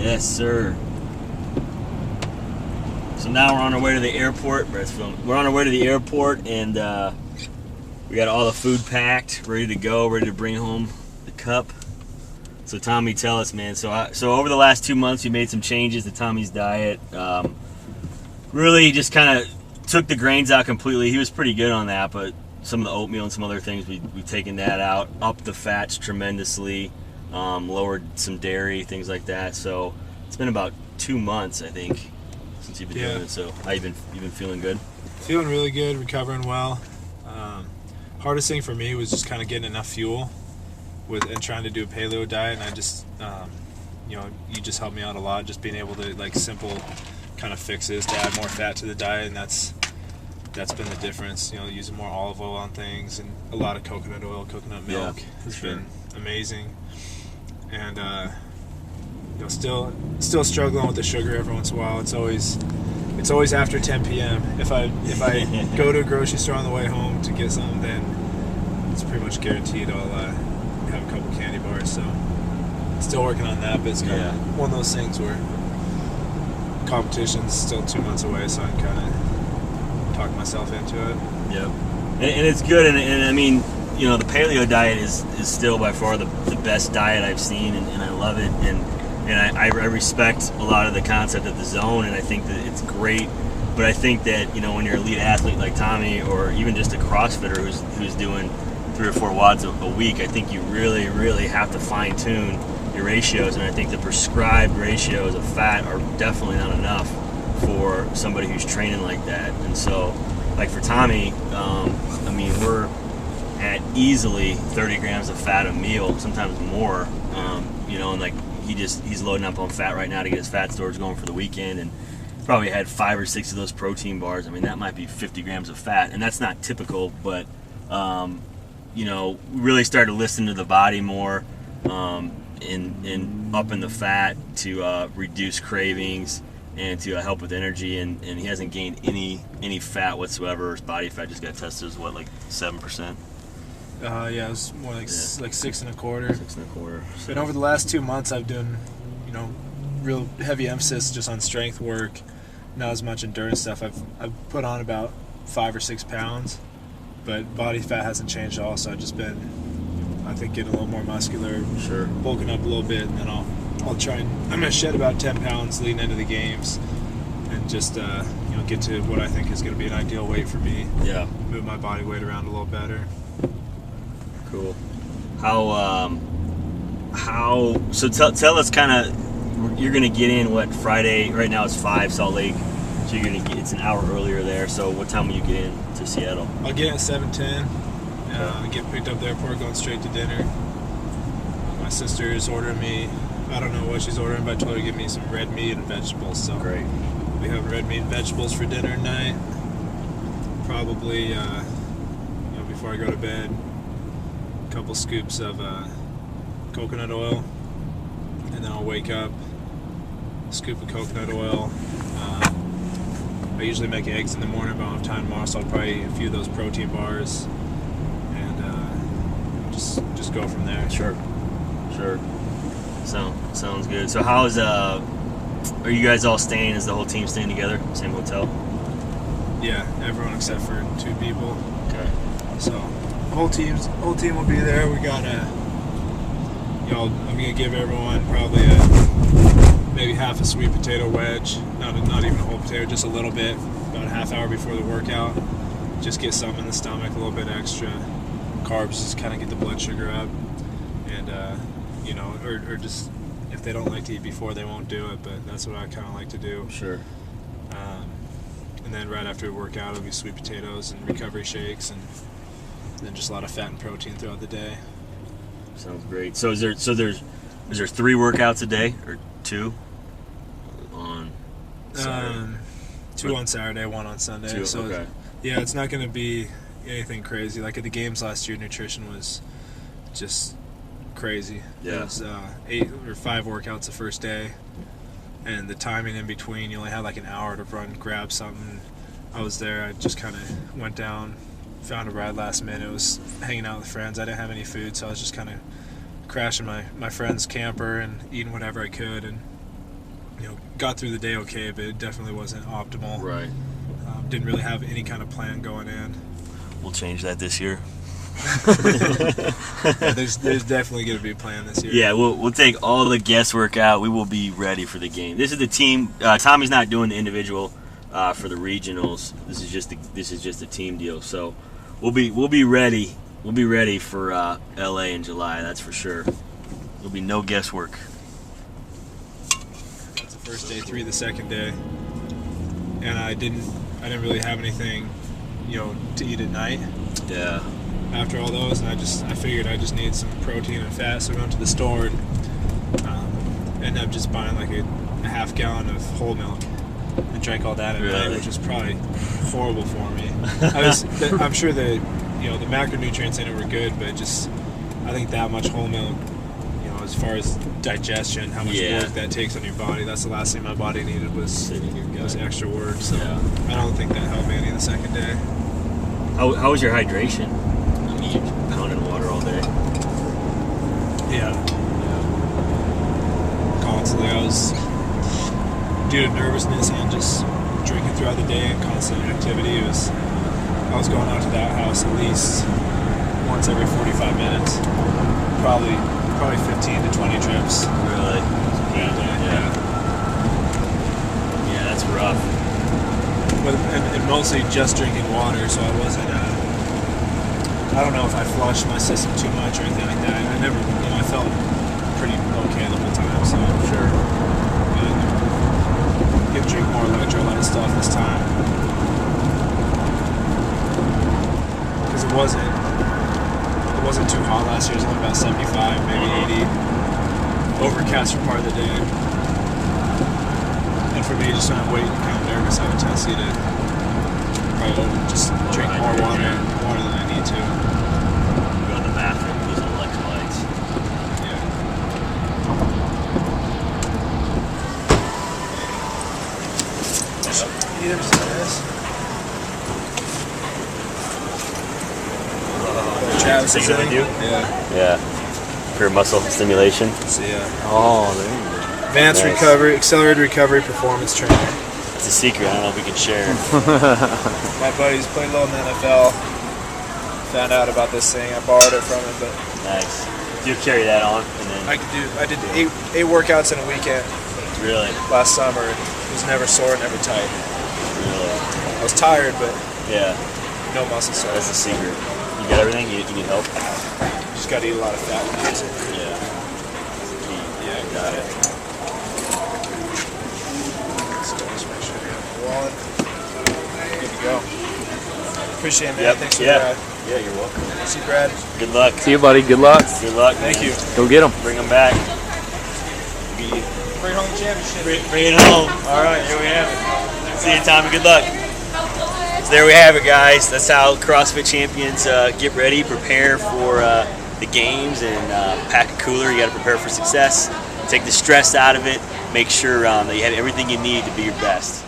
Yes, sir. So now we're on our way to the airport. We're on our way to the airport, and we got all the food packed, ready to go, ready to bring home the cup. So Tommy, tell us, man. So over the last 2 months, we made some changes to Tommy's diet. Really just kind of took the grains out completely. He was pretty good on that, but some of the oatmeal and some other things, we've taken that out, upped the fats tremendously, lowered some dairy, things like that. So it's been about 2 months, I think, since you've been doing it. So how you been feeling good? Feeling really good, recovering well. Hardest thing for me was just kind of getting enough fuel and trying to do a paleo diet, and I just you just helped me out a lot, just being able to simple kind of fixes to add more fat to the diet, and that's been the difference. Using more olive oil on things and a lot of coconut oil, coconut milk has been amazing. And still struggling with the sugar every once in a while. It's always after 10 p.m. If I go to a grocery store on the way home to get something, then it's pretty much guaranteed I'll have a couple candy bars. So still working on that, but it's kind of one of those things where competition's still 2 months away, so I can kind of talk myself into it. Yep. And it's good, and I mean, the paleo diet is still by far the best diet I've seen, and I love it, and I respect a lot of the concept of the zone, and I think that it's great. But I think that when you're an elite athlete like Tommy, or even just a CrossFitter who's doing 3 or 4 wads a week, I think you really, really have to fine tune your ratios, and I think the prescribed ratios of fat are definitely not enough for somebody who's training like that. And so, like for Tommy, I mean, we're at easily 30 grams of fat a meal, sometimes more. And like he's loading up on fat right now to get his fat storage going for the weekend, and probably had 5 or 6 of those protein bars. I mean, that might be 50 grams of fat, and that's not typical, but really started to listen to the body more, in upping the fat to reduce cravings and to help with energy, and he hasn't gained any fat whatsoever. His body fat just got tested as 7%. It was more like 6.25. 6.25. And over the last 2 months, I've done real heavy emphasis just on strength work, not as much endurance stuff. I've put on about 5 or 6 pounds, but body fat hasn't changed at all. So I've just been, I think, getting a little more muscular, bulking up a little bit, and then I'll try and I'm gonna shed about 10 pounds leading into the games, and just get to what I think is gonna be an ideal weight for me. Yeah. Move my body weight around a little better. Cool. So tell us kind of, you're gonna get in Friday? Right now it's 5 Salt Lake, so it's an hour earlier there. So what time will you get in to Seattle? I'll get in at 7:10. Get picked up at the airport, going straight to dinner. My sister is ordering me, I don't know what she's ordering, but I told her to give me some red meat and vegetables. So great. We have red meat and vegetables for dinner tonight. Probably, before I go to bed, a couple scoops of coconut oil, and then I'll wake up, scoop of coconut oil. I usually make eggs in the morning, but I don't have time tomorrow, so I'll probably eat a few of those protein bars, and just go from there. Sure. Sounds good. So are you guys all staying? Is the whole team staying together? Same hotel? Yeah, everyone except for 2 people. Okay. So the whole team will be there. We got I'm gonna give everyone probably maybe half a sweet potato wedge, not even a whole potato, just a little bit, about a half hour before the workout. Just get some in the stomach, a little bit extra carbs, just kind of get the blood sugar up, and or just if they don't like to eat before, they won't do it, but that's what I kind of like to do. Sure. And then right after we work out, it'll be sweet potatoes and recovery shakes, and then just a lot of fat and protein throughout the day. Sounds great. So is there 3 workouts a day, or 2 on Saturday? 2 on Saturday, 1 on Sunday. 2, so okay. Yeah, it's not going to be anything crazy. Like at the games last year, nutrition was just crazy. Yeah. It was 8 or 5 workouts the first day, and the timing in between, you only had like an hour to grab something. I was there. I just kind of went down, found a ride last minute. Was hanging out with friends. I didn't have any food, so I was just kind of crashing my friend's camper and eating whatever I could, and got through the day okay, but it definitely wasn't optimal. Right. Didn't really have any kind of plan going in. We'll change that this year. Yeah, there's definitely going to be a plan this year. Yeah, we'll take all the guesswork out. We will be ready for the game. This is the team. Tommy's not doing the individual for the regionals. This is just a team deal. So we'll be ready. We'll be ready for LA in July. That's for sure. There'll be no guesswork. That's the first day, 3 the second day, and I didn't really have anything, to eat at night. Yeah. After all those, and I figured I just needed some protein and fat, so I went to the store and ended up just buying like a half gallon of whole milk and drank all that at night, which was probably horrible for me. I'm sure the macronutrients in it were good, but I think that much whole milk, as far as digestion, how much work that takes on your body, that's the last thing my body needed was extra work. So I don't think that helped me any of the second day. How was your hydration? I mean, you're pounding water all day. Yeah. Constantly, I was, due to nervousness and just drinking throughout the day and constant activity, I was going out to that house at least once every 45 minutes. Probably 15 to 20 trips. Really? Yeah, that's rough. But, and mostly just drinking water, so I wasn't, I don't know if I flushed my system too much or anything like that. I never, I felt pretty okay the whole time, so I'm sure. I'm gonna drink more electrolyte stuff this time. Because it wasn't too hot last year. It was only about 75, maybe 80. Overcast for part of the day. And for me, just when I'm waiting, kind of nervous, I have a tendency to probably just drink more water than I need to. Go to the bathroom, losing electrolytes. Yeah. You ever seen this? Travis is gonna do? Yeah. Pure muscle stimulation. So yeah. Oh, there you go. Advanced recovery, accelerated recovery performance training. It's a secret. I don't know if we can share. My buddies played a little in the NFL. Found out about this thing. I borrowed it from him, but Nice. Do you carry that on? And then I did eight workouts in a weekend really, last summer. It was never sore, never tight. really, I was tired, but yeah. no muscle sore. That's the secret. You got everything. You need help. Just got to eat a lot of fat. Yeah. That's the key. Yeah, got it. So just make sure you have the wallet. Good to go. Appreciate it, man. Yep. Thanks for Yeah, you're welcome. See you, Brad. Good luck. See you, buddy. Good luck. Good luck. Thank man. you. Go get them. Bring them back. Bring home the championship. Bring it home. All right, here we have it. See you, Tommy. Good luck. So there we have it, guys. That's how CrossFit champions get ready, prepare for the games, and pack a cooler. You got to prepare for success. Take the stress out of it. Make sure that you have everything you need to be your best.